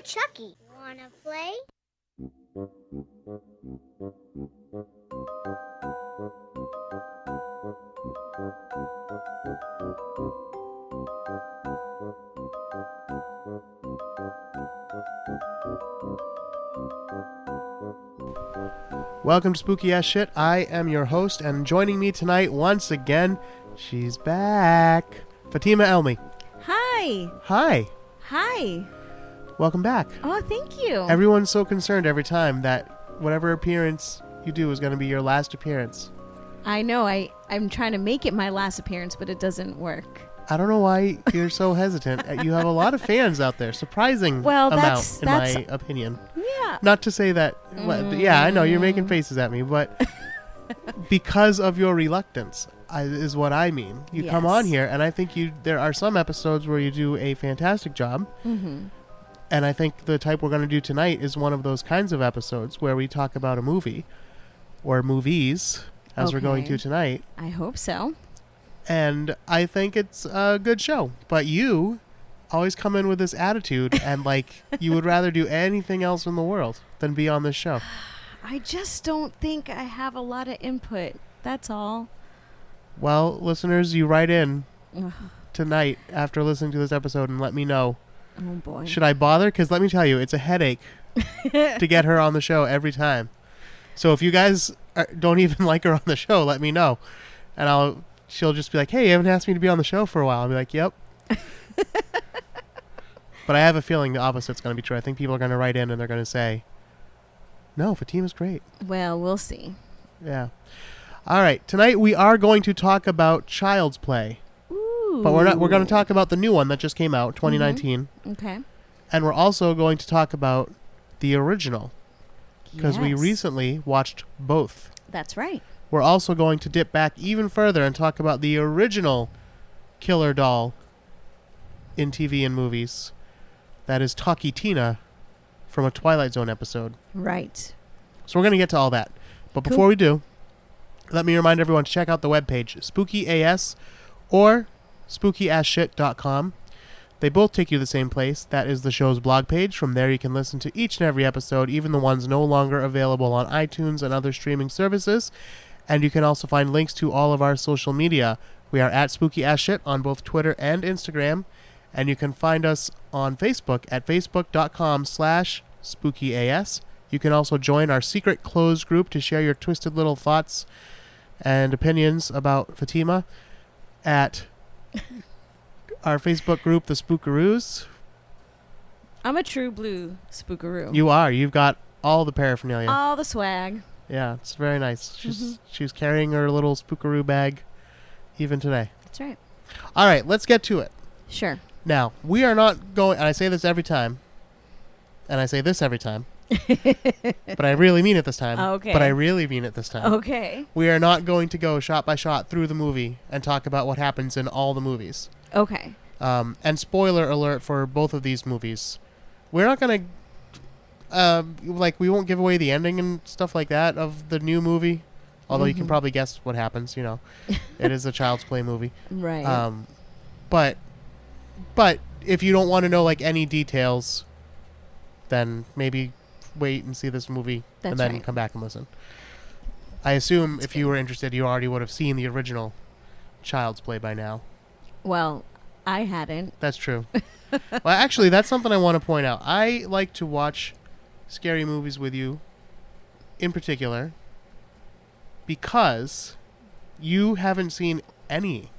Chucky. Wanna play? Welcome to Spooky Ass Shit. I am your host, and joining me tonight once again, she's back, Fatima Elmi. Hi. Hi. Hi. Welcome back. Oh, thank you. Everyone's so concerned every time that whatever appearance you do is going to be your last appearance. I know. I'm trying to make it my last appearance, but it doesn't work. I don't know why you're so hesitant. You have a lot of fans out there. Surprising Well, amount, in that's my opinion. Yeah. Not to say that... Yeah, I know, you're making faces at me, but because of your reluctance is what I mean. You come Yes. on here, and I think there are some episodes where you do a fantastic job. Mm-hmm. And I think the type we're going to do tonight is one of those kinds of episodes where we talk about a movie or movies, as we're going to tonight. I hope so. And I think it's a good show. But you always come in with this attitude and like you would rather do anything else in the world than be on this show. I just don't think I have a lot of input. That's all. Well, listeners, you write in Ugh. tonight after listening to this episode and let me know. Oh, boy. Should I bother? Because let me tell you, it's a headache to get her on the show every time. So if you guys don't even like her on the show, let me know. And she'll just be like, hey, you haven't asked me to be on the show for a while. I'll be like, yep. But I have a feeling the opposite's going to be true. I think people are going to write in and they're going to say, no, Fatima's great. Well, we'll see. Yeah. All right. Tonight we are going to talk about Child's Play. Ooh. But we're going to talk about the new one that just came out, 2019. Mm-hmm. Okay. And we're also going to talk about the original. Because we Yes. recently watched both. That's right. We're also going to dip back even further and talk about the original killer doll in TV and movies. That is Talkie Tina from a Twilight Zone episode. Right. So we're going to get to all that. But Cool. before we do, let me remind everyone to check out the webpage, Spooky AS or SpookyAssShit.com. They both take you to the same place. That is the show's blog page. From there you can listen to each and every episode, even the ones no longer available on iTunes and other streaming services. And you can also find links to all of our social media. We are at Spooky Ass Shit on both Twitter and Instagram. And you can find us on Facebook at facebook.com/spookyas. You can also join our secret closed group to share your twisted little thoughts and opinions about Fatima at our Facebook group, The Spookaroos. I'm a true blue spookaroo. You are. You've got all the paraphernalia. All the swag. Yeah, it's very nice. She's carrying her little spookaroo bag even today. That's right. All right, let's get to it. Sure. Now, we are not going, and I say this every time, and I say this every time, but I really mean it this time. Okay. But I really mean it this time. Okay. We are not going to go shot by shot through the movie and talk about what happens in all the movies. Okay. And spoiler alert for both of these movies. We're not going to, we won't give away the ending and stuff like that of the new movie. Although you can probably guess what happens, It is a Child's Play movie. Right. But if you don't want to know, like, any details, then maybe wait and see this movie and then come back and listen. I assume if you were interested, you already would have seen the original Child's Play by now. Well, I hadn't. That's true. Well, actually, that's something I want to point out. I like to watch scary movies with you, in particular, because you haven't seen any,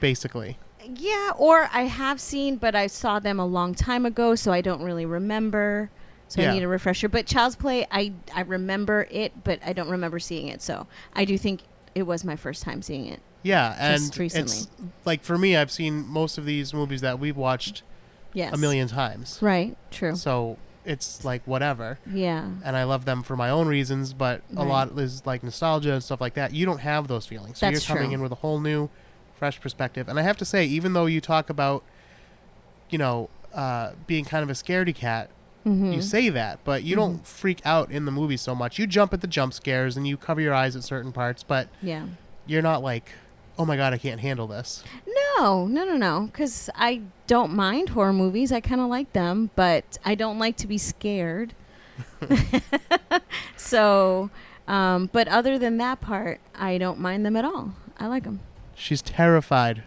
basically. Yeah, or I have seen, but I saw them a long time ago, so I don't really remember. So Yeah. I need a refresher. But Child's Play, I remember it, but I don't remember seeing it. So I do think it was my first time seeing it. Yeah, and Just recently. it's like for me, I've seen most of these movies that we've watched Yes. a million times. Right, true. So it's like whatever. Yeah. And I love them for my own reasons, but a Right. lot is like nostalgia and stuff like that. You don't have those feelings. So That's you're coming true. in with a whole new, fresh perspective. And I have to say, even though you talk about, being kind of a scaredy cat, Mm-hmm. you say that, but you don't freak out in the movie so much. You jump at the jump scares and you cover your eyes at certain parts, but Yeah. you're not like, oh my God, I can't handle this. No, No. Because I don't mind horror movies. I kind of like them, but I don't like to be scared. So, but other than that part, I don't mind them at all. I like them. She's terrified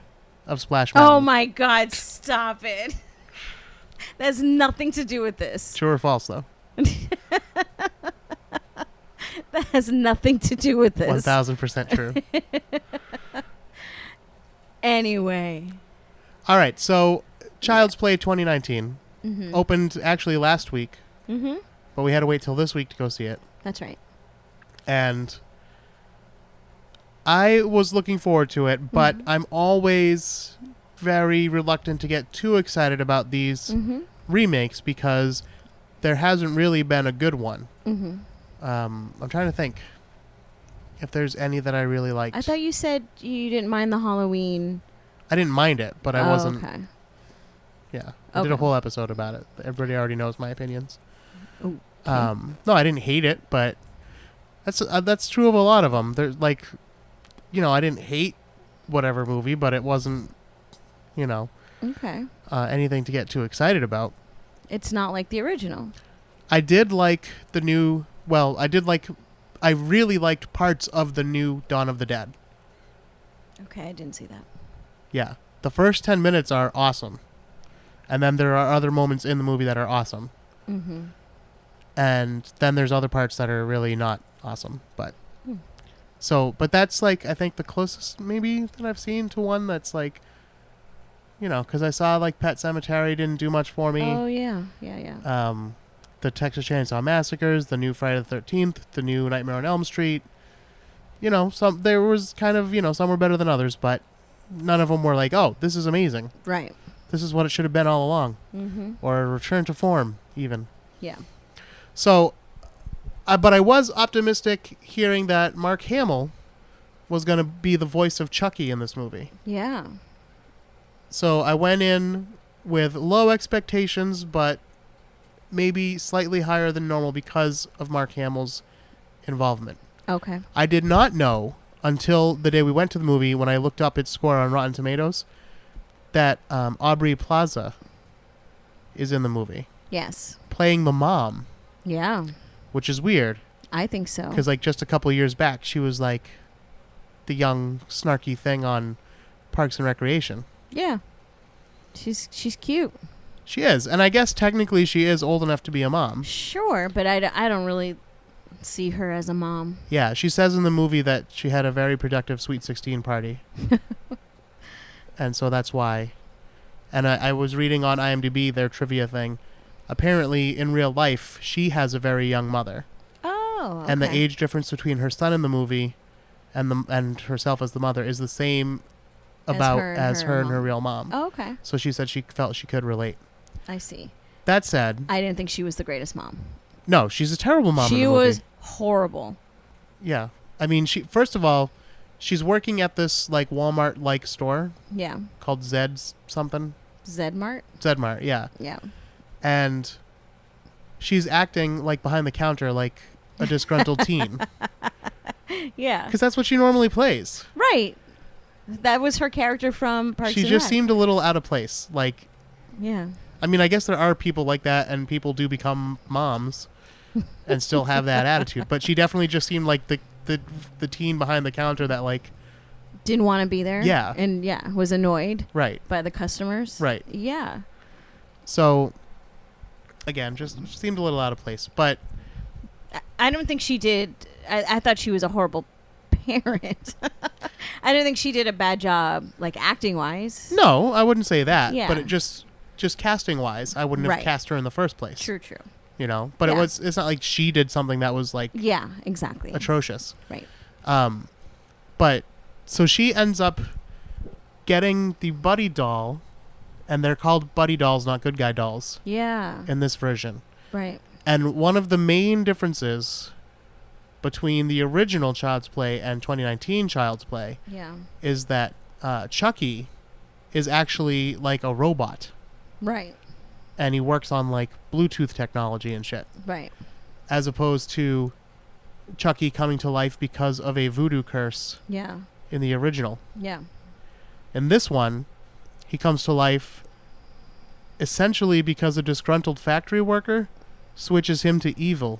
of Splash Mountain. Oh my God! Stop it. That has nothing to do with this. True or false, though? That has nothing to do with this. 1,000% true. Anyway. All right, so Child's Play 2019 Mm-hmm. opened actually last week, Mm-hmm. but we had to wait till this week to go see it. That's right. And I was looking forward to it, but I'm always very reluctant to get too excited about these Mm-hmm. remakes because there hasn't really been a good one. Mm-hmm. I'm trying to think if there's any that I really liked. I thought you said you didn't mind the Halloween. I didn't mind it, but I wasn't. Okay. Yeah, I did a whole episode about it. Everybody already knows my opinions. Okay. No, I didn't hate it, but that's true of a lot of them. There's like, I didn't hate whatever movie, but it wasn't, Okay. anything to get too excited about. It's not like the original. I did like the new. Well, I really liked parts of the new Dawn of the Dead. Okay, I didn't see that. Yeah, the first 10 minutes are awesome, and then there are other moments in the movie that are awesome. Mm-hmm. And then there's other parts that are really not awesome, but but that's like I think the closest maybe that I've seen to one that's like, because I saw like Pet Sematary didn't do much for me. Oh yeah. The Texas Chainsaw Massacres, the new Friday the 13th, the new Nightmare on Elm Street. Some there was kind of some were better than others, but none of them were like, oh, this is amazing. Right. This is what it should have been all along, Mm-hmm. or a return to form even. Yeah. So, but I was optimistic hearing that Mark Hamill was going to be the voice of Chucky in this movie. Yeah. So I went in with low expectations, but maybe slightly higher than normal because of Mark Hamill's involvement. Okay. I did not know until the day we went to the movie when I looked up its score on Rotten Tomatoes that Aubrey Plaza is in the movie. Yes. Playing the mom. Yeah. Which is weird. I think so. Because like just a couple of years back, she was like the young snarky thing on Parks and Recreation. Yeah. She's cute. She is, and I guess technically she is old enough to be a mom. Sure, but I don't really see her as a mom. Yeah, she says in the movie that she had a very productive Sweet 16 party. And so that's why. And I was reading on IMDb their trivia thing. Apparently, in real life, she has a very young mother. Oh, okay. And the age difference between her son in the movie and herself as the mother is the same as her and her real mom. Oh, okay. So she said she felt she could relate. I see. That said, I didn't think she was the greatest mom. no, she's a terrible mom in the She movie. was horrible. Yeah. I mean, first of all, she's working at this like Walmart-like store Yeah. called Zed's something. Zedmart? Zedmart, yeah. Yeah. And she's acting like behind the counter like a disgruntled teen. Yeah. Because that's what she normally plays. Right. That was her character from Parks She and just Rec. seemed a little out of place. Like, Yeah. I mean, I guess there are people like that and people do become moms and still have that attitude. But she definitely just seemed like the teen behind the counter that like... Didn't want to be there. Yeah. And was annoyed Right. by the customers. Right. Yeah. So, again, just seemed a little out of place. But I don't think she did. I thought she was a horrible parent. I don't think she did a bad job, like acting wise. no, I wouldn't say that. Yeah. But it just casting wise, I wouldn't have Right. cast her in the first place. True. But Yeah. it's not like she did something that was like Yeah, exactly. atrocious. Right. But so she ends up getting the buddy doll, and they're called buddy dolls, not good guy dolls, Yeah. in this version. Right. And one of the main differences between the original Child's Play and 2019 Child's Play Yeah. is that Chucky is actually like a robot, Right. and he works on like Bluetooth technology and shit, Right. as opposed to Chucky coming to life because of a voodoo curse Yeah. in the original. Yeah. In this one, he comes to life essentially because a disgruntled factory worker switches him to evil.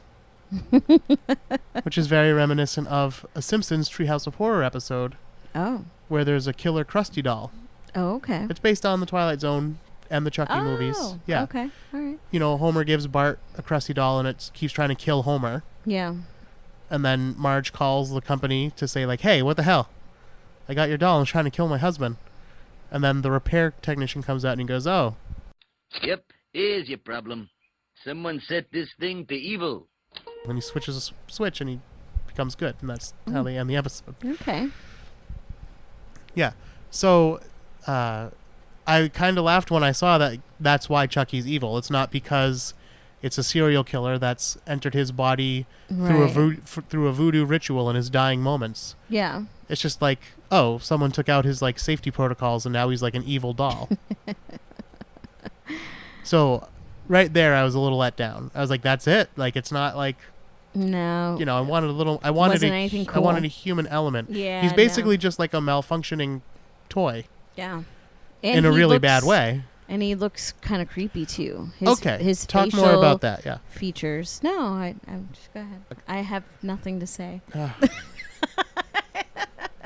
Which is very reminiscent of a Simpsons Treehouse of Horror episode Oh. where there's a killer Krusty doll. Oh, okay. It's based on the Twilight Zone and the Chucky movies. Yeah. Okay. All right. You know, Homer gives Bart a Krusty doll and it keeps trying to kill Homer. Yeah. And then Marge calls the company to say, like, hey, what the hell? I got your doll and it's trying to kill my husband. And then the repair technician comes out and he goes, oh. Yep, here's your problem. Someone set this thing to evil. When he switches a switch and he becomes good. And that's how they end the episode. Okay. Yeah. So I kind of laughed when I saw that that's why Chucky's evil. It's not because it's a serial killer that's entered his body through a voodoo ritual in his dying moments. Yeah. It's just like, oh, someone took out his like safety protocols and now he's like an evil doll. So right there I was a little let down. I was like, that's it? Like, it's not like, no. you know, I wanted anything cool. I wanted a human element. Yeah. He's basically just like a malfunctioning toy. Yeah. In a really bad way. And he looks kind of creepy too. His talk facial more about that. Yeah. features. No, I'm just go ahead. I have nothing to say.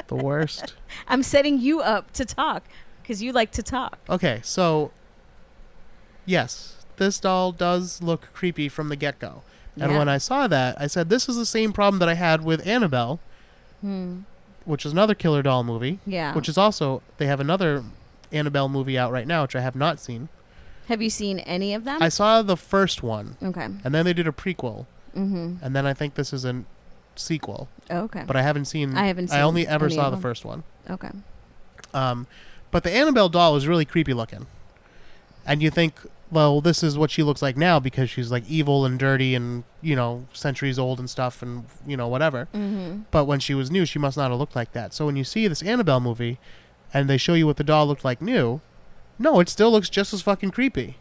The worst. I'm setting you up to talk because you like to talk. Okay, so yes, this doll does look creepy from the get-go. And when I saw that, I said, this is the same problem that I had with Annabell, which is another killer doll movie. Yeah. Which is also, they have another Annabelle movie out right now, which I have not seen. Have you seen any of them? I saw the first one. Okay. And then they did a prequel. Mm-hmm. And then I think this is a sequel. Oh, okay. But I haven't seen... I only ever saw the first one. Okay. But the Annabelle doll is really creepy looking. And you think, well, this is what she looks like now because she's like evil and dirty and, you know, centuries old and stuff and, you know, whatever. Mm-hmm. But when she was new, she must not have looked like that. So when you see this Annabelle movie and they show you what the doll looked like new, no, it still looks just as fucking creepy.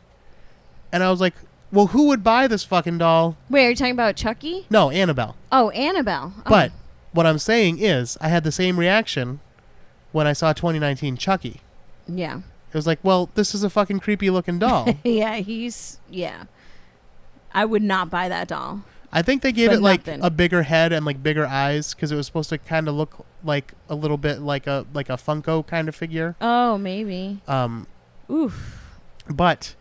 And I was like, well, who would buy this fucking doll? Wait, are you talking about Chucky? No, Annabelle. Oh, Annabelle. Oh. But what I'm saying is I had the same reaction when I saw 2019 Chucky. Yeah. It was like, well, this is a fucking creepy looking doll. Yeah. I would not buy that doll. I think they gave it like nothing. a bigger head and like bigger eyes because it was supposed to kind of look like a little bit like a Funko kind of figure. Oh, maybe. Oof. But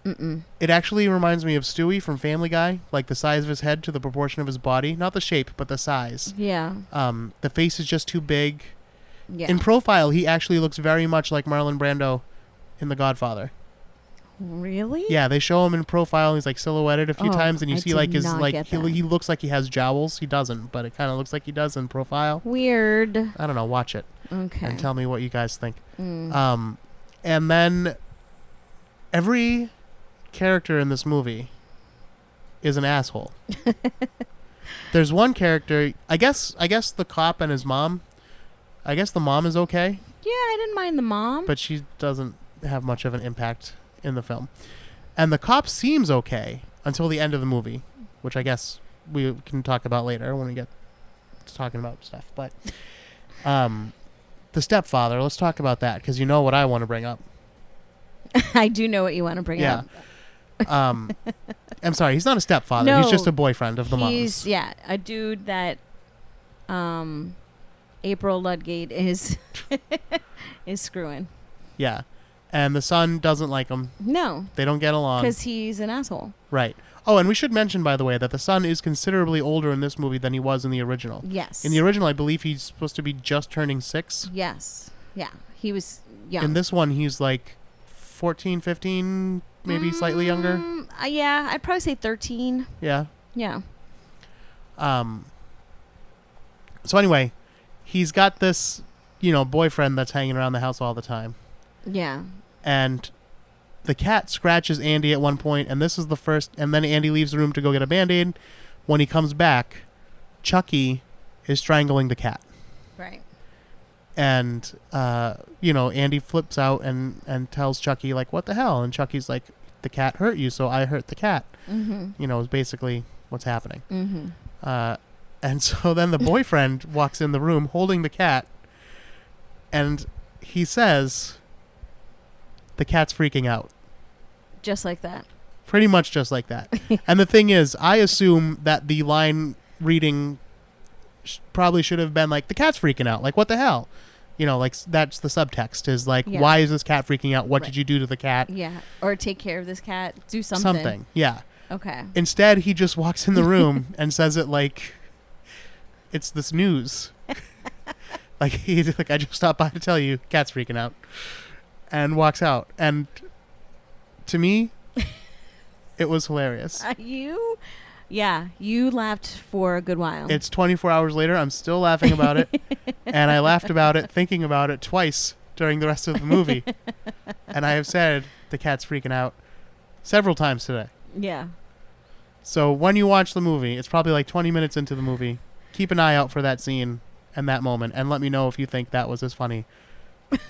it actually reminds me of Stewie from Family Guy, like the size of his head to the proportion of his body, not the shape, but the size. Yeah. The face is just too big. Yeah. In profile, he actually looks very much like Marlon Brando in The Godfather. Really? Yeah, they show him in profile. And he's like silhouetted a few times, and you see like his like he looks like he has jowls. He doesn't, but it kind of looks like he does in profile. Weird. I don't know. Watch it. Okay. And tell me what you guys think. And then every character in this movie is an asshole. There's one character. I guess the cop and his mom. I guess the mom is okay. Yeah, I didn't mind the mom. But she doesn't have much of an impact in the film. And the cop seems okay until the end of the movie, which I guess we can talk about later when we get to talking about stuff. But the stepfather, let's talk about that because you know what I want to bring up. I do know what you want to bring up. I'm sorry, he's not a stepfather. No, he's just a boyfriend of the mom's. He's, a dude that April Ludgate is screwing. Yeah. And the son doesn't like him. No. They don't get along. Because he's an asshole. Right. Oh, and we should mention, by the way, that the son is considerably older in this movie than he was in the original. Yes. In the original, I believe he's supposed to be just turning 6. Yes. Yeah. He was young. In this one, he's like 14, 15, maybe slightly younger. Yeah, I'd probably say 13. Yeah. Yeah. So anyway, he's got this, boyfriend that's hanging around the house all the time. Yeah. And the cat scratches Andy at one point, and this is the first, and then Andy leaves the room to go get a Band-Aid. When he comes back, Chucky is strangling the cat. Right. And, Andy flips out and tells Chucky, like, what the hell? And Chucky's like, the cat hurt you, so I hurt the cat. Mm-hmm. Is basically what's happening. Mm-hmm. And so then the boyfriend walks in the room holding the cat, and he says, the cat's freaking out. Just like that. Pretty much just like that. And the thing is, I assume that the line reading probably should have been like, the cat's freaking out. Like, what the hell? You know, like, that's the subtext is like, Yeah. why is this cat freaking out? What Right. did you do to the cat? Yeah. Or take care of this cat. Do something. Something. Yeah. Okay. Instead, he just walks in the room and says it like it's this news. Like, he's like, I just stopped by to tell you, cat's freaking out. And walks out. And to me, it was hilarious. You laughed for a good while. It's 24 hours later. I'm still laughing about it. And I laughed about it, thinking about it twice during the rest of the movie. And I have said the cat's freaking out several times today. Yeah. So when you watch the movie, it's probably like 20 minutes into the movie. Keep an eye out for that scene and that moment, and let me know if you think that was as funny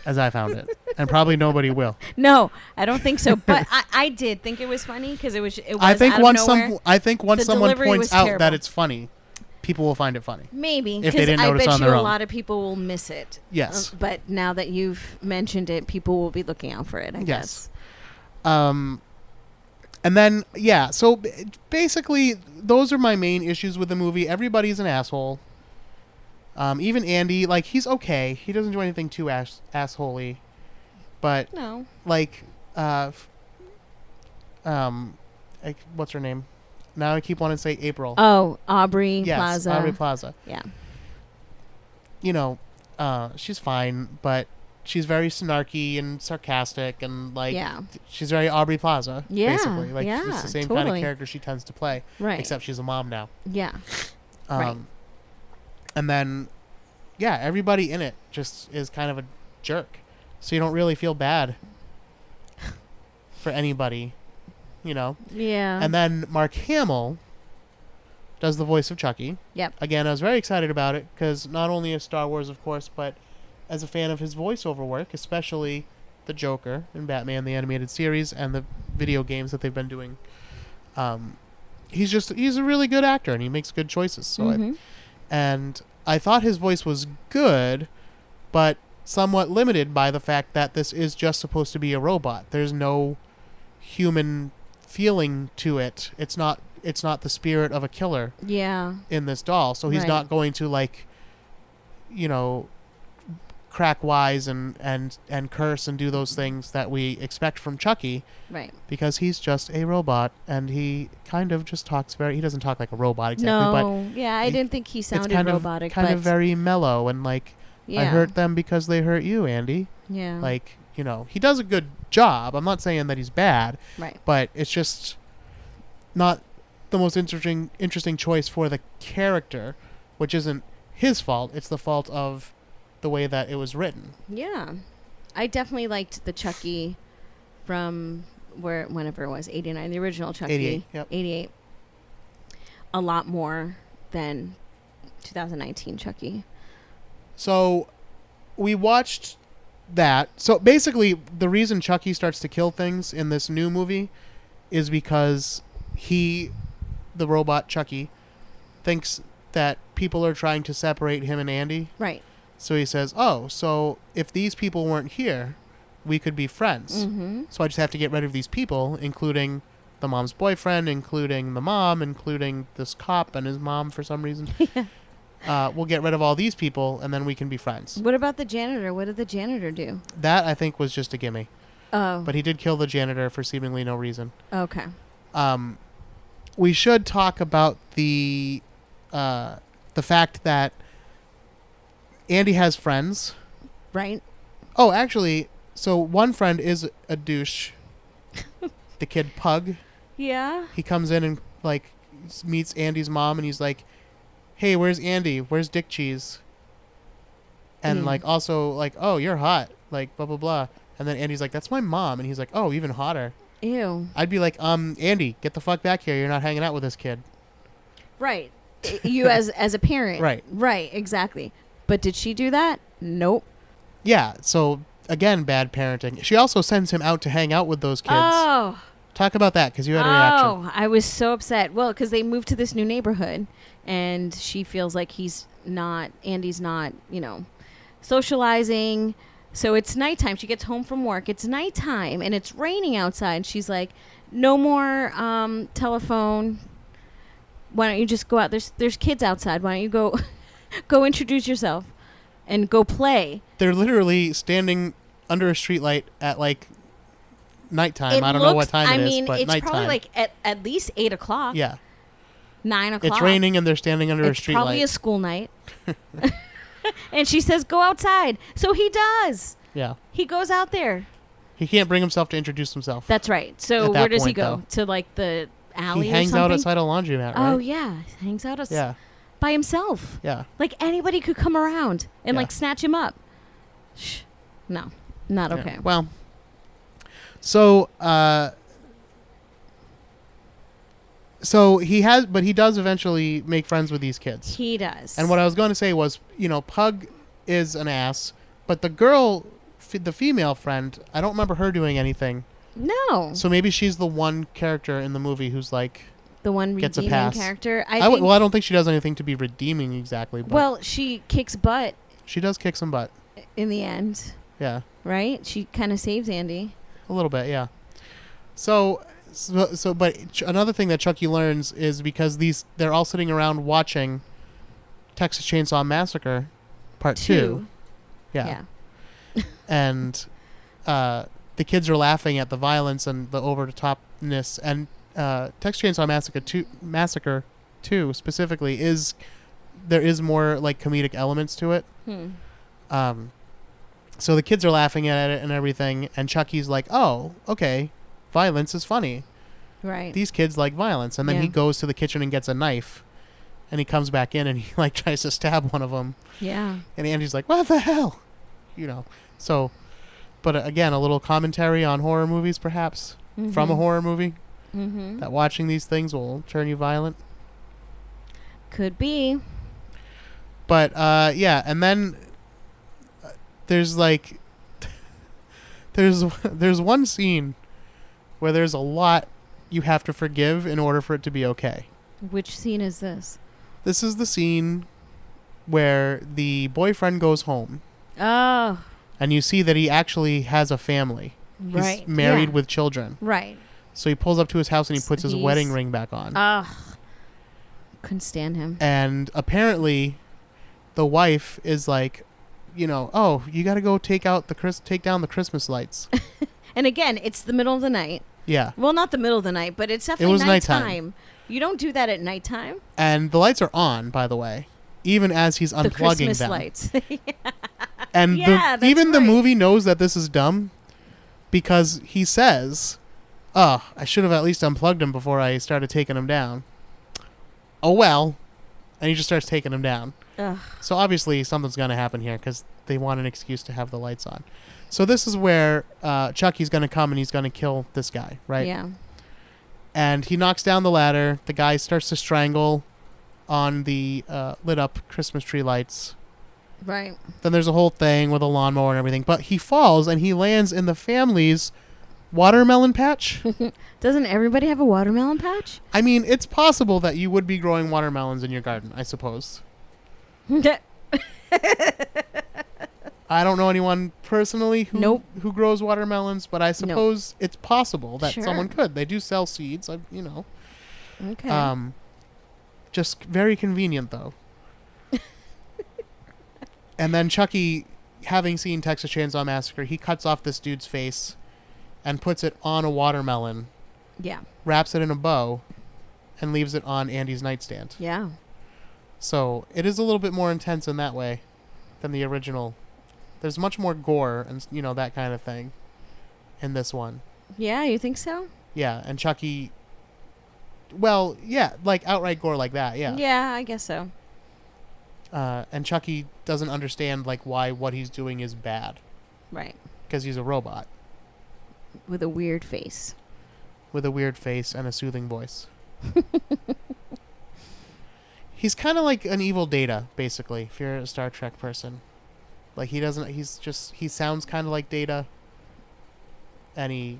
as I found it. And probably nobody will. No, I don't think so. But I did think it was funny because it was I think out of once nowhere. I think once The someone delivery points was out terrible. that it's funny, people will find it funny. Maybe if they didn't I notice bet on you their a own. lot of people will miss it. Yes. But now that you've mentioned it, people will be looking out for it, I guess. And then, yeah, so basically, those are my main issues with the movie. Everybody's an asshole. Even Andy, like, he's okay. He doesn't do anything too assholey. But, No. like, what's her name? Now I keep wanting to say April. Oh, Aubrey yes, Plaza. Aubrey Plaza. Yeah. You know, she's fine, but she's very snarky and sarcastic, and like, Yeah. she's very Aubrey Plaza, Yeah, basically. Like, yeah, it's the same kind totally. of character she tends to play, Right. except she's a mom now. Yeah. Right. And then, yeah, everybody in it just is kind of a jerk, so you don't really feel bad for anybody, you know. Yeah. And then Mark Hamill does the voice of Chucky. Yep. Again, I was very excited about it because not only is Star Wars, of course, but as a fan of his voiceover work, especially the Joker in Batman the Animated Series and the video games that they've been doing. He's a really good actor and he makes good choices. So I thought his voice was good, but somewhat limited by the fact that this is just supposed to be a robot. There's no human feeling to it. It's not the spirit of a killer Yeah. in this doll. So he's Right. not going to, like, you know, crack wise and curse and do those things that we expect from Chucky, Right. because he's just a robot and he kind of just talks he doesn't talk like a robot exactly, but No. Yeah, I didn't think he sounded it's kind robotic. of kind but of very mellow and like, yeah. I hurt them because they hurt you, Andy. Yeah. Like, you know, he does a good job. I'm not saying that he's bad, Right. but it's just not the most interesting choice for the character, which isn't his fault. It's the fault of the way that it was written. Yeah. I definitely liked the Chucky from whenever it was, 89, the original Chucky. 88, yep. 88. A lot more than 2019 Chucky. So we watched that. So basically, the reason Chucky starts to kill things in this new movie is because the robot Chucky, thinks that people are trying to separate him and Andy. Right. So he says, oh, so if these people weren't here, we could be friends. Mm-hmm. So I just have to get rid of these people, including the mom's boyfriend, including the mom, including this cop and his mom for some reason. We'll get rid of all these people, and then we can be friends. What about the janitor? What did the janitor do? That, I think, was just a gimme. Oh. But he did kill the janitor for seemingly no reason. Okay. We should talk about the fact that Andy has friends. Right. Oh, actually, so one friend is a douche. The kid Pug. Yeah. He comes in and, like, meets Andy's mom, and he's like, hey, where's Andy? Where's Dick Cheese? And, like, also, like, oh, you're hot. Like, blah, blah, blah. And then Andy's like, that's my mom. And he's like, oh, even hotter. Ew. I'd be like, Andy, get the fuck back here. You're not hanging out with this kid. Right. You as a parent. Right. Right, exactly. But did she do that? Nope. Yeah, so, again, bad parenting. She also sends him out to hang out with those kids. Oh. Talk about that, because you had a reaction. Oh, I was so upset. Well, because they moved to this new neighborhood, and she feels like Andy's not, socializing. So it's nighttime. She gets home from work. It's nighttime, and it's raining outside. She's like, no more telephone. Why don't you just go out? There's kids outside. Why don't you go go introduce yourself and go play? They're literally standing under a streetlight at like nighttime. I don't know what time it is, but it's nighttime. probably like at least 8 o'clock. Yeah. 9 o'clock. It's raining and they're standing under a It's streetlight. probably a school night. And she says, go outside. So he does. Yeah. He goes out there. He can't bring himself to introduce himself. That's right. So At that where does he point, go? though. To like the alley He or hangs something? out outside a laundromat, right? Oh, yeah. Hangs out Yeah. by himself. Yeah. Like anybody could come around and Yeah. like snatch him up. Shh. No. Not Yeah. okay. Well, so he does eventually make friends with these kids. He does. And what I was going to say was, Pug is an ass, but the girl, the female friend, I don't remember her doing anything. No. So maybe she's the one character in the movie who's like The one gets a redeeming pass. character. I don't think she does anything to be redeeming exactly. But Well, she kicks butt she does kick some butt. in the end, Yeah, right? She kind of saves Andy. a little bit. Yeah. But another thing that Chucky learns is because they're all sitting around watching Texas Chainsaw Massacre Part 2. Yeah. And the kids are laughing at the violence and the over-the-topness. And Texas Chainsaw Massacre 2 specifically there is more like comedic elements to it. So the kids are laughing at it and everything, and Chucky's like, oh, okay, violence is funny. Right. These kids like violence. And then he goes to the kitchen and gets a knife, and he comes back in and he like tries to stab one of them. Yeah. And Andy's like, what the hell? So, but again, a little commentary on horror movies, perhaps, from a horror movie, that watching these things will turn you violent. Could be. But, yeah, and then there's like, there's one scene where there's a lot you have to forgive in order for it to be okay. Which scene is this? This is the scene where the boyfriend goes home. Oh. And you see that he actually has a family. Right. He's married Yeah. with children. Right. So he pulls up to his house and he puts his wedding ring back on. Ugh. Couldn't stand him. And apparently the wife is like, oh, you got to go take down the Christmas lights. And again, it's the middle of the night. Yeah. Well, not the middle of the night, but it's definitely was nighttime. nighttime. You don't do that at nighttime. And the lights are on, by the way, even as he's The unplugging Christmas them. lights. And Yeah, that's even the right. movie knows that this is dumb because he says, oh, I should have at least unplugged him before I started taking him down. Oh, well. And he just starts taking him down. Ugh. So obviously something's going to happen here because they want an excuse to have the lights on. So this is where Chucky's going to come and he's going to kill this guy, right? Yeah. And he knocks down the ladder. The guy starts to strangle on the lit up Christmas tree lights. Right. Then there's a whole thing with a lawnmower and everything. But he falls and he lands in the family's watermelon patch. Doesn't everybody have a watermelon patch? I mean, it's possible that you would be growing watermelons in your garden, I suppose. I don't know anyone personally who grows watermelons, but I suppose it's possible that someone could. They do sell seeds, Okay. Just very convenient, though. And then Chucky, having seen Texas Chainsaw Massacre, he cuts off this dude's face and puts it on a watermelon. Yeah. Wraps it in a bow and leaves it on Andy's nightstand. Yeah. So it is a little bit more intense in that way than the original. There's much more gore and that kind of thing in this one. Yeah, you think so? Yeah, and Chucky, well, yeah, like outright gore like that, yeah. Yeah, I guess so. And Chucky doesn't understand like why what he's doing is bad. Right. Because he's a robot. With a weird face. With a weird face and a soothing voice. He's kind of like an evil Data, basically, if you're a Star Trek person. Like, he sounds kind of like Data. And he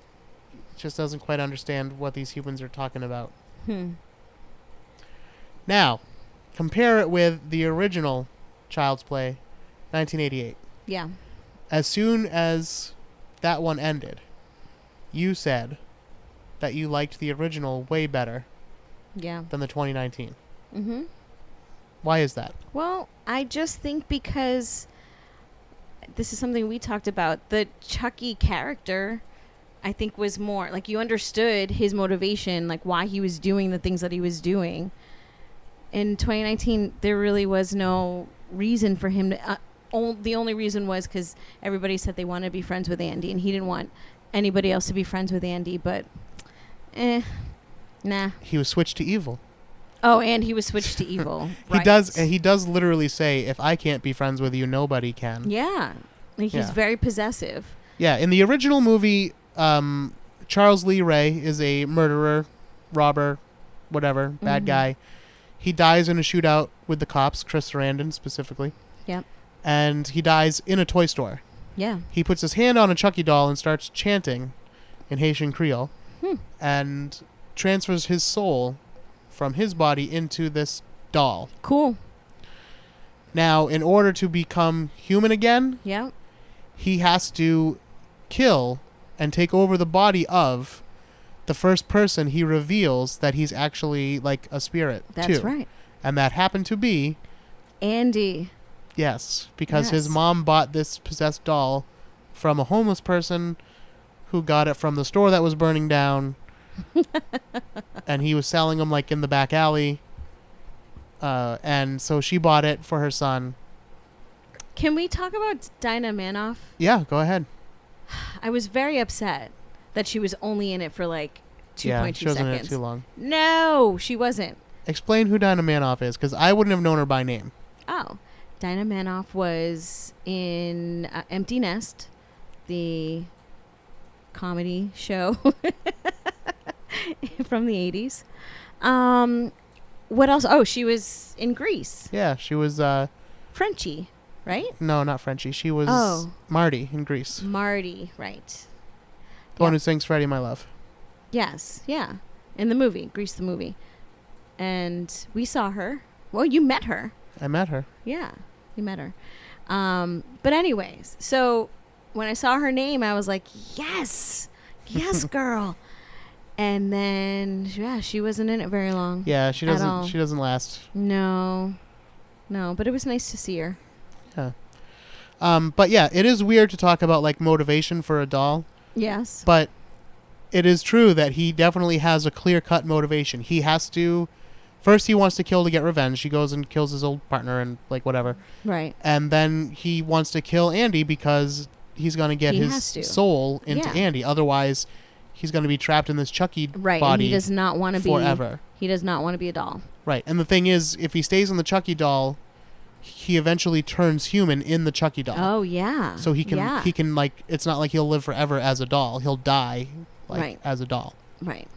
just doesn't quite understand what these humans are talking about. Now, compare it with the original Child's Play, 1988. Yeah. as soon as that one ended, you said that you liked the original way better Yeah. than the 2019. Mm-hmm. Why is that? Well, I just think because this is something we talked about. The Chucky character, I think, was more like you understood his motivation, like why he was doing the things that he was doing. In 2019, there really was no reason for him to. The only reason was because everybody said they wanted to be friends with Andy, and he didn't want anybody else to be friends with Andy. But, nah. He was switched to evil. Oh, and he was switched to evil. He does, and he does literally say, "If I can't be friends with you, nobody can." Yeah, like he's very possessive. Yeah, in the original movie, Charles Lee Ray is a murderer, robber, whatever, bad guy. He dies in a shootout with the cops, Chris Sarandon specifically. Yep. And he dies in a toy store. Yeah. He puts his hand on a Chucky doll and starts chanting in Haitian Creole and transfers his soul from his body into this doll. Cool. Now, in order to become human again, he has to kill and take over the body of the first person he reveals that he's actually like a spirit to. That's right. And that happened to be Andy. Yes, because his mom bought this possessed doll from a homeless person who got it from the store that was burning down. And he was selling them like in the back alley. And so she bought it for her son. Can we talk about Dinah Manoff? Yeah, go ahead. I was very upset that she was only in it for like 2.2 seconds. She wasn't in it too long. No, she wasn't. Explain who Dinah Manoff is, because I wouldn't have known her by name. Oh, Dinah Manoff was in Empty Nest, the comedy show from the 80s. What else? Oh, she was in Grease. Yeah, she was... Frenchie, right? No, not Frenchie. She was Marty in Grease. Marty, right. The one who sings Freddie, My Love. Yes, yeah. In the movie, Grease the movie. And we saw her. Well, you met her. I met her. Yeah, you met her. But anyways, so when I saw her name, I was like, yes, girl. And then, she wasn't in it very long. Yeah, she doesn't. She doesn't last. No, but it was nice to see her. Yeah. But yeah, it is weird to talk about like motivation for a doll. Yes. But it is true that he definitely has a clear-cut motivation. He has to. First, he wants to kill to get revenge. He goes and kills his old partner and like whatever. Right. And then he wants to kill Andy because he's going to get his soul into Andy. Otherwise, he's going to be trapped in this Chucky body. And he does not want to be forever. He does not want to be a doll. Right. And the thing is, if he stays in the Chucky doll, he eventually turns human in the Chucky doll. Oh yeah. So he can like, it's not like he'll live forever as a doll. He'll die like as a doll. Right.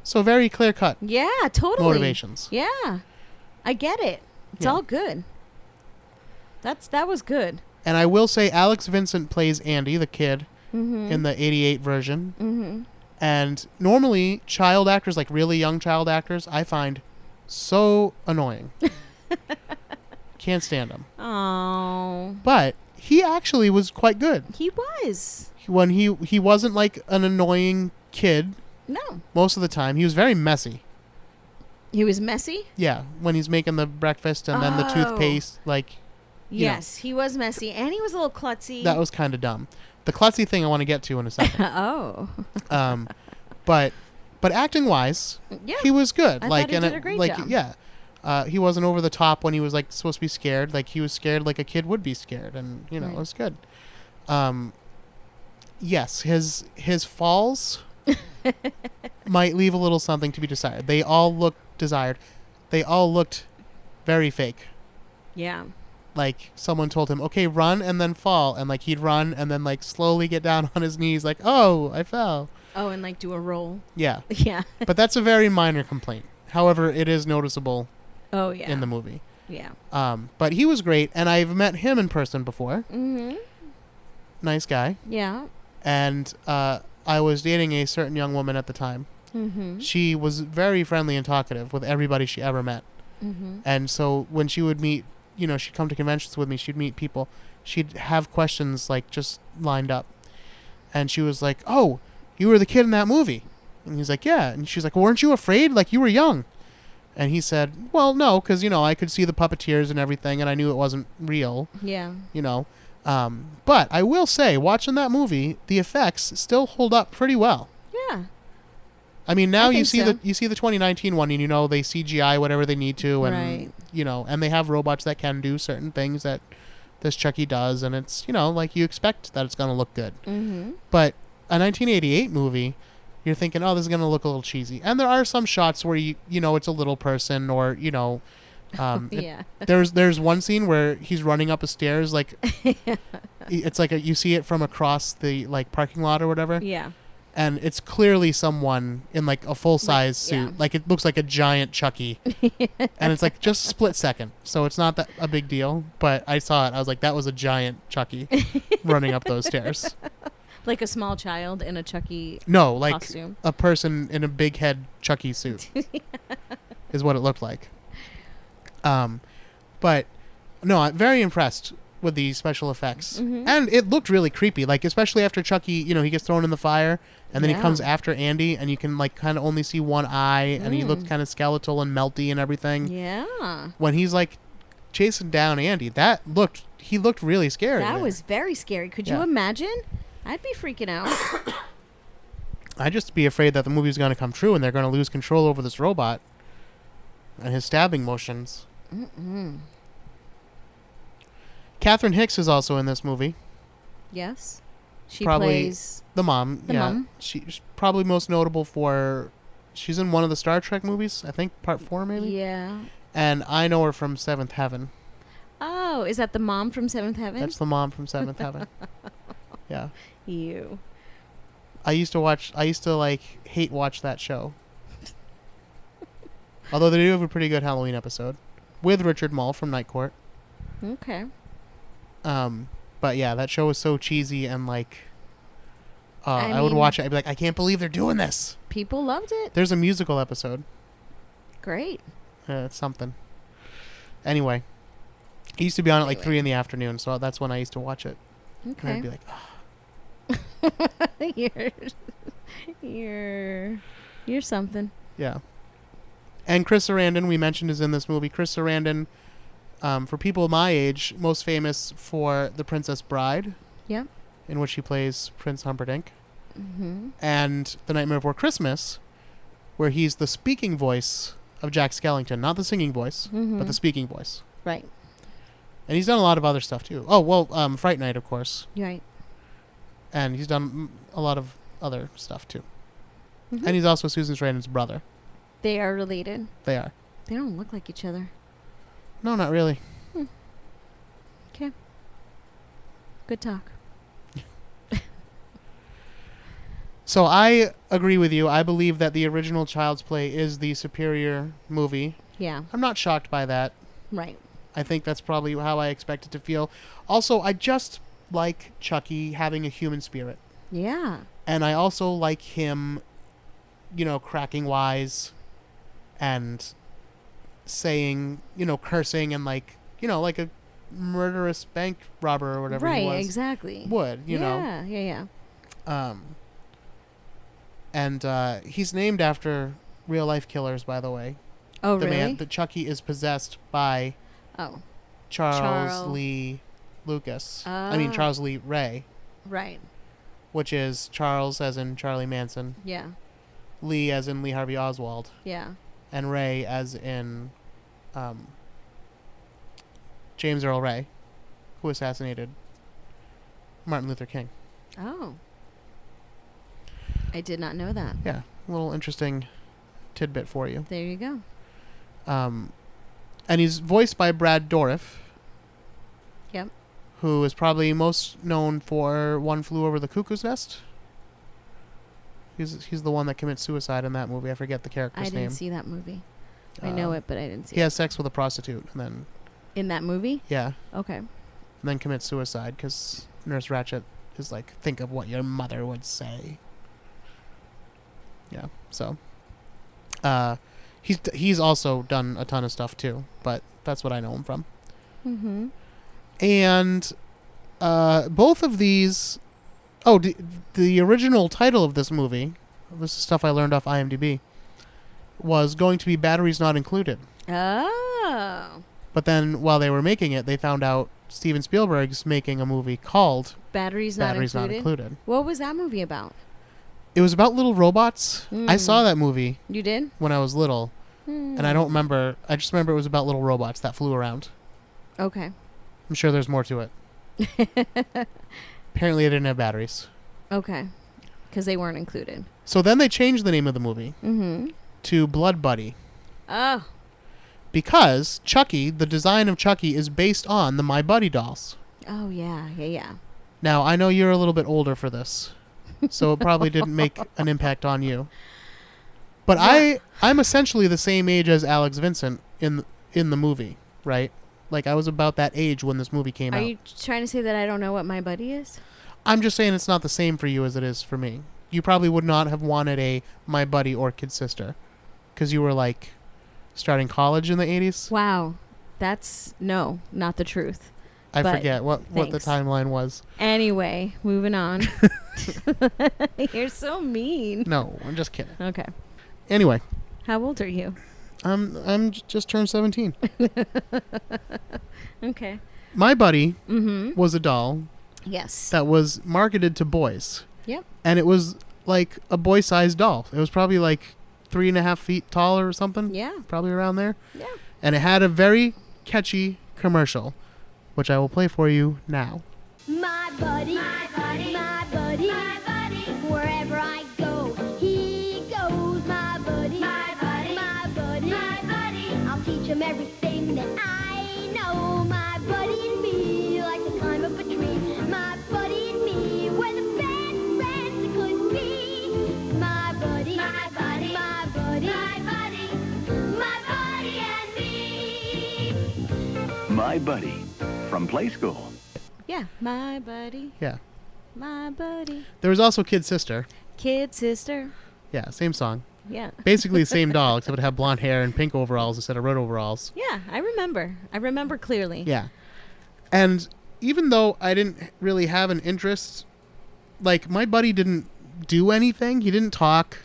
So very clear cut. Yeah, totally. Motivations. Yeah. I get it. It's all good. That was good. And I will say Alex Vincent plays Andy, the kid, in the 88 version. Mm-hmm. And normally child actors, like really young child actors, I find so annoying. Can't stand them. Oh. But he actually was quite good. He was. When he wasn't like an annoying kid. No. Most of the time. He was very messy. He was messy? Yeah. When he's making the breakfast and then the toothpaste, like... Yes, he was messy. And he was a little klutzy. That was kind of dumb. The klutzy thing I want to get to in a second. But acting-wise, he was good. I thought he did a great job. Yeah. He wasn't over the top when he was like supposed to be scared. Like he was scared like a kid would be scared. And, it was good. Yes, his falls... might leave a little something to be desired. They all looked desired. They all looked very fake. Yeah. Like someone told him, okay, run and then fall. And like he'd run and then like slowly get down on his knees like, oh, I fell. Oh, and like do a roll. Yeah. Yeah. But that's a very minor complaint. However, it is noticeable in the movie. Yeah. But he was great. And I've met him in person before. Mm-hmm. Nice guy. Yeah. And I was dating a certain young woman at the time. Mm-hmm. She was very friendly and talkative with everybody she ever met. Mm-hmm. And so when she would meet, she'd come to conventions with me, she'd meet people. she'd have questions like just lined up. And she was like, "Oh, you were the kid in that movie." And he's like, "Yeah." And she's like, "Weren't you afraid? Like, you were young." And he said, "Well, no, because, I could see the puppeteers and everything, and I knew it wasn't real, Yeah. But I will say, watching that movie, the effects still hold up pretty well. Yeah. I mean, now I you think see so. the 2019 one, and they CGI whatever they need to, and Right. and they have robots that can do certain things that this Chucky does, and it's like you expect that it's going to look good. Mm-hmm. But a 1988 movie, you're thinking, oh, this is going to look a little cheesy, and there are some shots where it's a little person, or Yeah. there's one scene where he's running up a stairs, like it's like you see it from across the like parking lot or whatever. Yeah. And it's clearly someone in like a full size suit. yeah. Like it looks like a giant Chucky. And it's like just a split second. So it's not that a big deal. But I saw it. I was like, that was a giant Chucky running up those stairs. Like a small child in a Chucky No, like costume. a person in a big head Chucky suit is what it looked like. But no, I'm very impressed with the special effects. Mhm. And it looked really creepy. Like, especially after Chucky, he gets thrown in the fire. And then he Yeah. comes after Andy, and you can like kind of only see one eye, and he looked kind of skeletal and melty and everything. Yeah. When he's like chasing down Andy, he looked really scary. That there. was very scary. Could you Yeah. imagine? I'd be freaking out. I'd just be afraid that the movie's going to come true, and they're going to lose control over this robot and his stabbing motions. Mm-mm. Catherine Hicks is also in this movie. Yes. She Probably plays the mom. the yeah. mom. She's probably most notable for she's in one of the Star Trek movies, I think part 4 maybe. Yeah. And I know her from Seventh Heaven. Oh, is that the mom from Seventh Heaven? That's the mom from Seventh Heaven. Yeah. You. I used to like hate watch that show. Although they do have a pretty good Halloween episode with Richard Mull from Night Court. Okay. But yeah, that show was so cheesy, and like I would mean- watch it. I'd be like, I can't believe they're doing this. People loved it. There's a musical episode. Great. It's something. Anyway, it used to be on at like Anyway. 3 in the afternoon, so that's when I used to watch it. And I'd Okay. be like, You're something. yeah. And Chris Sarandon, we mentioned, is in this movie. Chris Sarandon, for people my age, most famous for The Princess Bride, Yep. in which he plays Prince Humperdinck, Mm-hmm. and The Nightmare Before Christmas, where he's the speaking voice of Jack Skellington, not the singing voice, but the speaking voice. Right. And he's done a lot of other stuff too. Oh well, Fright Night, of course, You're right. and he's done a lot of other stuff too. Mhm. And he's also Susan Sarandon's brother. They are related. They are. They don't look like each other. No, not really. Okay. Good talk. So I agree with you. I believe that the original Child's Play is the superior movie. Yeah. I'm not shocked by that. Right. I think that's probably how I expect it to feel. Also, I just like Chucky having a human spirit. Yeah. And I also like him, cracking wise and saying, cursing and like a murderous bank robber or whatever he Right. was Exactly. would, Yeah. Yeah. Yeah. And he's named after real life killers, by the way. Oh, The really? man, the Chucky is possessed by Oh. Charles Lee Lucas. I mean Ah. Charles Lee Ray, Right. which is Charles as in Charlie Manson, Yeah. Lee as in Lee Harvey Oswald, Yeah. and Ray as in James Earl Ray, who assassinated Martin Luther King. Oh. I did not know that. Yeah, a little interesting tidbit for you. There you go. And he's voiced by Brad Dourif, Yep. who is probably most known for One Flew Over the Cuckoo's Nest. He's the one that commits suicide in that movie. I forget the I character's didn't name. see that movie. I know Um, it, but I didn't see He it. has sex with a prostitute, and then In that movie? and Okay. then commits suicide because Nurse Ratched is like, think of what your mother would say. Yeah, so he's also done a ton of stuff too, but that's what I know him from. Mm-hmm. And both of these... Oh, the original title of this movie, this is stuff I learned off IMDb, was going to be Batteries Not Included. Oh. But then while they were making it, they found out Steven Spielberg's making a movie called Batteries Not Included. What was that movie about? It was about little robots. I saw that movie. You did? When I was little. And I don't remember. I just remember it was about little robots that flew around. Okay. I'm sure there's more to it. Apparently it didn't have batteries. Okay. Because they weren't included. So then they changed the name of the movie Mm-hmm. to Blood Buddy. Oh. Because Chucky, the design of Chucky, is based on the My Buddy dolls. Oh, yeah. Yeah. Now, I know you're a little bit older for this, so it probably didn't make an impact on you. But Yeah. I'm essentially the same age as Alex Vincent in the movie, right? Like, I was about that age when this movie came out. Are you trying to say that I don't know what My Buddy is? I'm just saying it's not the same for you as it is for me. You probably would not have wanted a My Buddy or Kid Sister, because you were, like, starting college in the 80s. Wow. That's, no, not the truth. I But forget what the timeline was. Anyway, moving on. You're so mean. No, I'm just kidding. Okay. Anyway. How old are you? I'm just turned 17. Okay. My Buddy Mm-hmm. was a doll Yes. that was marketed to boys. Yep. And it was like a boy-sized doll. It was probably like 3.5 feet tall or something. Yeah. Probably around there. Yeah. And it had a very catchy commercial, which I will play for you now. My buddy, my buddy, my buddy, my buddy. Wherever I go, he goes. My buddy, my buddy, my buddy, my buddy. I'll teach him everything that I know. My buddy and me like to climb up a tree. My buddy and me, we're the best friends it could be. My buddy, my buddy, my buddy, my buddy, my buddy and me. My Buddy from Play School. Yeah. My buddy. Yeah. My buddy. There was also Kid Sister. Kid sister. Yeah, same song. Yeah. Basically the same doll, except it had blonde hair and pink overalls instead of red overalls. Yeah, I remember. I remember clearly. Yeah. And even though I didn't really have an interest, like, My Buddy didn't do anything. He didn't talk.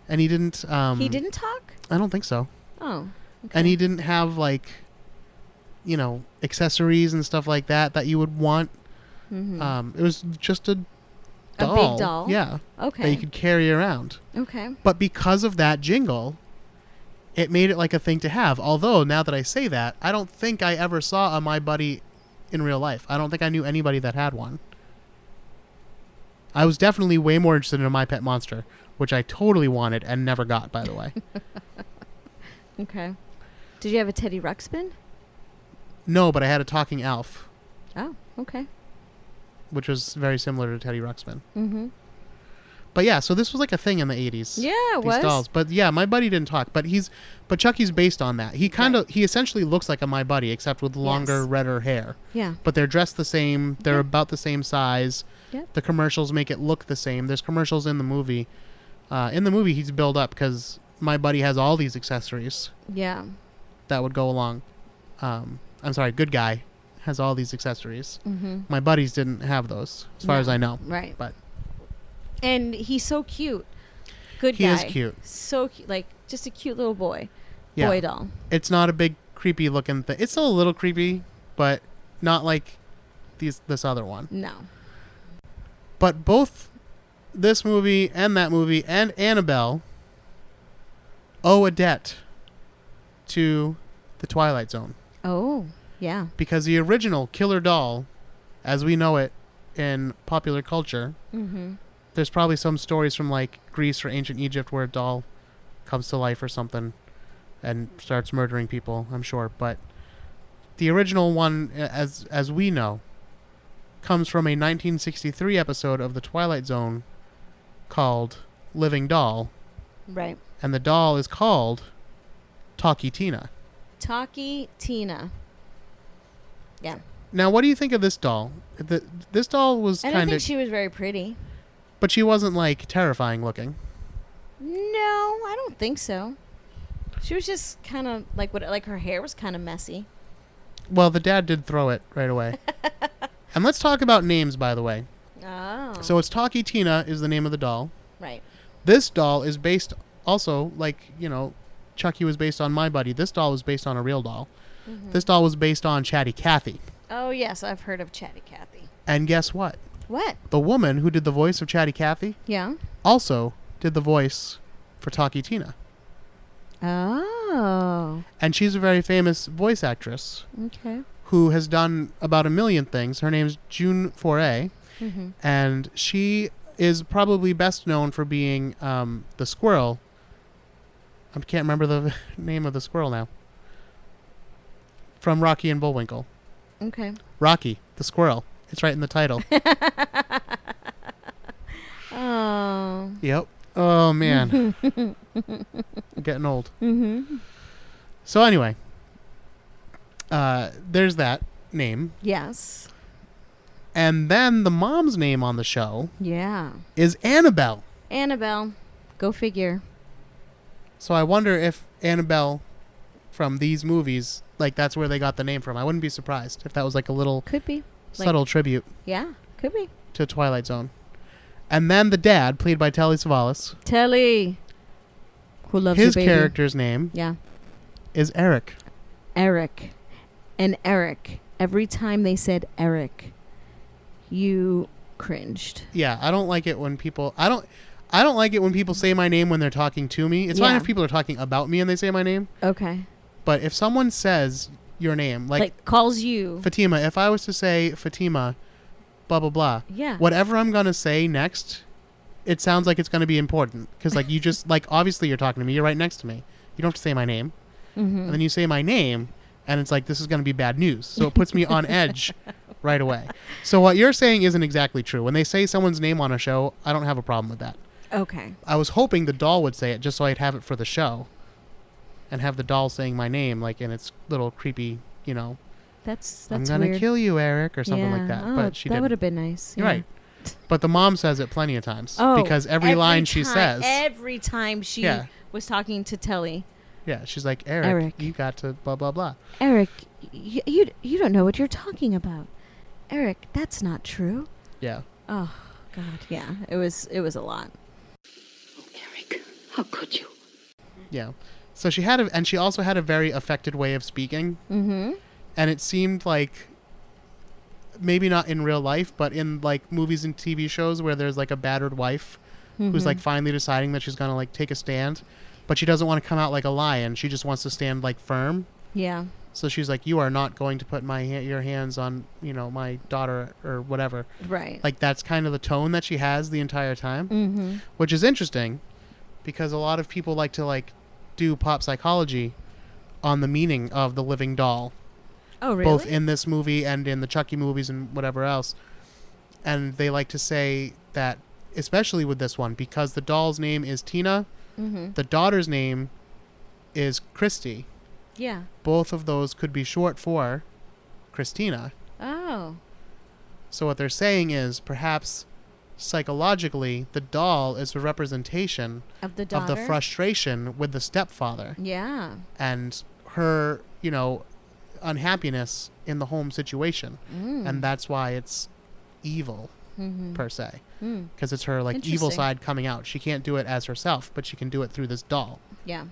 And he didn't... He didn't talk? I don't think so. Oh. Okay. And he didn't have, like, you know, accessories and stuff like that you would want. Mm-hmm. It was just a A doll. big doll? Yeah. Okay. That you could carry around. Okay. But because of that jingle, it made it like a thing to have. Although, now that I say that, I don't think I ever saw a My Buddy in real life. I don't think I knew anybody that had one. I was definitely way more interested in a My Pet Monster, which I totally wanted and never got, by the way. Okay. Did you have a Teddy Ruxpin? No, but I had a talking elf, Oh, okay. which was very similar to Teddy Ruxpin. Mm-hmm. But yeah, so this was like a thing in the 80s. Yeah, it These was. dolls. But yeah, My Buddy didn't talk, but Chucky's based on that. He he essentially looks like a My Buddy, except with longer, Yes. redder hair. Yeah. But they're dressed the same. They're about the same size. Yep. The commercials make it look the same. There's commercials in the movie. In the movie, he's built up because My Buddy has all these accessories Yeah. that would go along. I'm sorry, Good Guy has all these accessories. Mm-hmm. My Buddies didn't have those, as far as I know. Right. But And he's so cute. Good he guy. is cute. So cute. Like, just a cute little boy. Yeah. Boy doll. It's not a big, creepy looking thing. It's still a little creepy, but not like this other one. No. But both this movie and that movie and Annabelle owe a debt to the Twilight Zone. Oh, yeah. Because the original killer doll, as we know it in popular culture, Mm-hmm. there's probably some stories from like Greece or ancient Egypt where a doll comes to life or something and starts murdering people, I'm sure. But the original one, as we know, comes from a 1963 episode of The Twilight Zone called Living Doll. Right. And the doll is called Talkie Tina. Talkie Tina. Yeah. Now, what do you think of this doll? This doll was I don't kind think of... she was very pretty. But she wasn't, like, terrifying looking. No, I don't think so. She was just kind of like her hair was kind of messy. Well, the dad did throw it right away. And let's talk about names, by the way. Oh. So it's Talkie Tina is the name of the doll. Right. This doll is based also, like, you know, Chucky was based on My Buddy. This doll was based on a real doll. Mm-hmm. This doll was based on Chatty Cathy. Oh, yes. I've heard of Chatty Cathy. And guess what? What? The woman who did the voice of Chatty Cathy Yeah. also did the voice for Talkie Tina. Oh. And she's a very famous voice actress Okay. who has done about 1 million things. Her name's June Foray. Mm-hmm. And she is probably best known for being the squirrel. I can't remember the name of the squirrel now. From Rocky and Bullwinkle. Okay. Rocky, the squirrel. It's right in the title. Oh. Yep. Oh, man. I'm getting old. Mm-hmm. So anyway, there's that name. Yes. And then the mom's name on the show Yeah. is Annabell. Annabell. Go figure. So I wonder if Annabell from these movies, like, that's where they got the name from. I wouldn't be surprised if that was like a little Could be. subtle tribute Yeah. Could be. to Twilight Zone. And then the dad, played by Telly Savalas, Telly. Who loves his your baby. character's name Yeah. is Eric. Eric. And Eric. Every time they said Eric, you cringed. Yeah, I don't like it when people... I don't like it when people say my name when they're talking to me. It's fine Yeah. if people are talking about me and they say my name. Okay. But if someone says your name, like calls you. Fatima, if I was to say Fatima, blah, blah, blah, Yeah. whatever I'm going to say next, it sounds like it's going to be important. Because, like, you just, like, obviously you're talking to me. You're right next to me. You don't have to say my name. Mm-hmm. And then you say my name, and it's like, this is going to be bad news. So it puts me on edge right away. So what you're saying isn't exactly true. When they say someone's name on a show, I don't have a problem with that. Okay. I was hoping the doll would say it just so I'd have it for the show. And have the doll saying my name, like, in its little creepy, you know, That's I'm going to weird. kill you, Eric, or something like that. Oh, But she that didn't. would have been nice. You're Yeah. right. But the mom says it plenty of times. Oh, because every line she says. Every time she Yeah. was talking to Telly. Yeah, she's like, Eric, Eric. you got to blah, blah, blah. Eric, you don't know what you're talking about. Eric, that's not true. Yeah. Oh, God. Yeah. It was a lot. Eric, how could you? Yeah. So she had and she also had a very affected way of speaking. Mm-hmm. And it seemed like, maybe not in real life, but in, like, movies and TV shows where there's, like, a battered wife who's, like, finally deciding that she's going to, like, take a stand. But she doesn't want to come out like a lion. She just wants to stand, like, firm. Yeah. So she's like, you are not going to put your hands on, you know, my daughter or whatever. Right. Like, that's kind of the tone that she has the entire time. Mm-hmm. Which is interesting because a lot of people like to, like, do pop psychology on the meaning of the living doll. Oh, really? Both in this movie and in the Chucky movies and whatever else. And they like to say that, especially with this one, because the doll's name is Tina, Mm-hmm. the daughter's name is Christy. Yeah. Both of those could be short for Christina. Oh. So what they're saying is perhaps psychologically the doll is a representation Of the of daughter? the frustration with the stepfather Yeah. and her, you know, unhappiness in the home situation. Mm. And that's why it's evil, Mm-hmm. per se. Mm. Because it's her, like, evil Interesting. side coming out. She can't do it as herself, but she can do it through this doll. Yeah.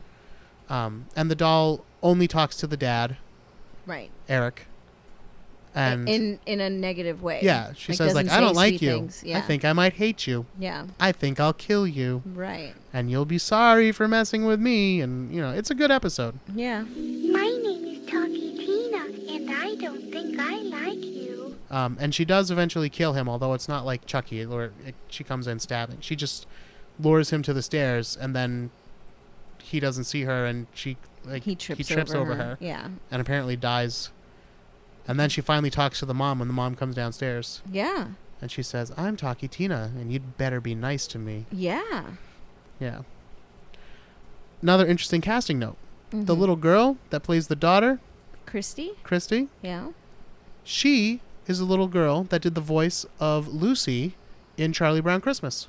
And the doll only talks to the dad, Right. Eric. And in a negative way. yeah, she says, like, doesn't I don't say like sweet you. things. Yeah. I think I might hate you. Yeah. I think I'll kill you. Right. And you'll be sorry for messing with me. And, you know, it's a good episode. Yeah. My name is Talkie Tina, and I don't think I like you. And she does eventually kill him, although it's not like Chucky, or she comes in stabbing. She just lures him to the stairs, and then he doesn't see her, and she, like, He trips over her. Yeah. And apparently dies. And then she finally talks to the mom when the mom comes downstairs. Yeah. And she says, I'm Talkie Tina, and you'd better be nice to me. Yeah. Yeah. Another interesting casting note. Mm-hmm. The little girl that plays the daughter, Christy? Christy, Yeah. she is a little girl that did the voice of Lucy in Charlie Brown Christmas.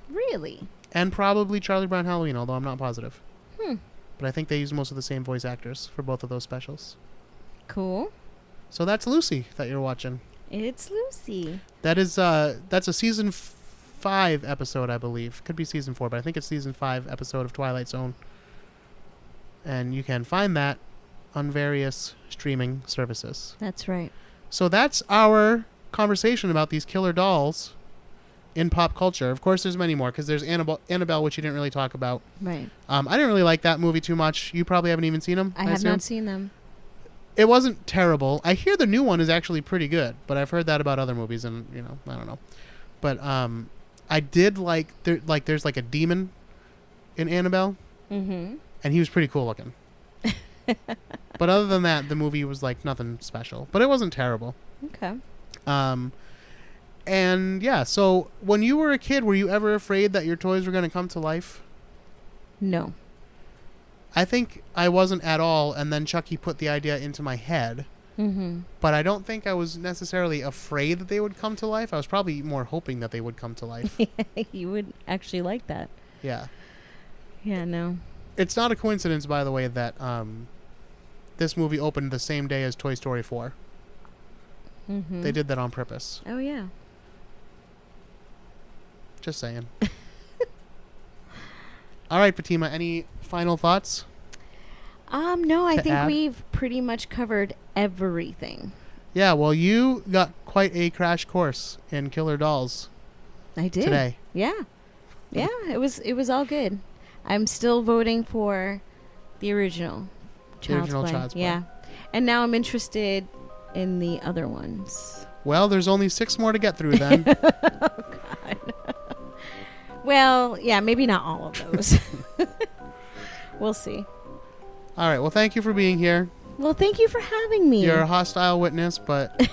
Really? And probably Charlie Brown Halloween, although I'm not positive. Hmm. But I think they use most of the same voice actors for both of those specials. Cool. So that's Lucy that you're watching. It's Lucy. That's a season 5 episode, I believe. Could be season 4, but I think it's season 5 episode of Twilight Zone. And you can find that on various streaming services. That's right. So that's our conversation about these killer dolls in pop culture. Of course, there's many more, because there's Annabelle, which you didn't really talk about. Right. I didn't really like that movie too much. You probably haven't even seen them. I have not seen them. It wasn't terrible. I hear the new one is actually pretty good, but I've heard that about other movies, and I don't know. But I did like there's like a demon in Annabelle, and he was pretty cool looking. But other than that, the movie was like nothing special, but it wasn't terrible. Okay. And yeah, so when you were a kid, were you ever afraid that your toys were going to come to life? No. I think I wasn't at all, and then Chucky put the idea into my head. But I don't think I was necessarily afraid that they would come to life. I was probably more hoping that they would come to life. You would actually like that. Yeah. Yeah, no. It's not a coincidence, by the way, that this movie opened the same day as Toy Story 4. They did that on purpose. Oh, yeah. Just saying. All right, Fatima, any final thoughts? No, I think add? we've pretty much covered everything. Yeah, well, you got quite a crash course in killer dolls. I did. Today. Yeah. Yeah, it was all good. I'm still voting for the original Child's Play. Yeah. And now I'm interested in the other ones. Well, there's only 6 more to get through then. Oh, God. Well, yeah, maybe not all of those. We'll see. All right, well, thank you for being here. Well, thank you for having me. You're a hostile witness, but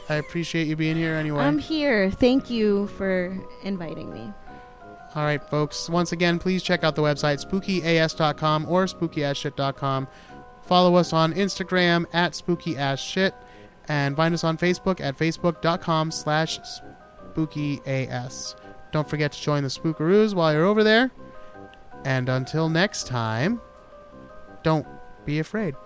I appreciate you being here anyway. I'm here. Thank you for inviting me. All right, folks. Once again, please check out the website, spookyas.com or spookyasshit.com. Follow us on Instagram at spookyasshit, and find us on Facebook at facebook.com/spookyas. Don't forget to join the Spookaroos while you're over there. And until next time, don't be afraid.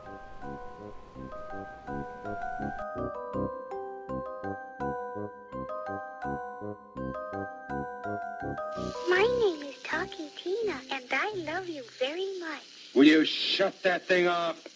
My name is Talking Tina, and I love you very much. Will you shut that thing off?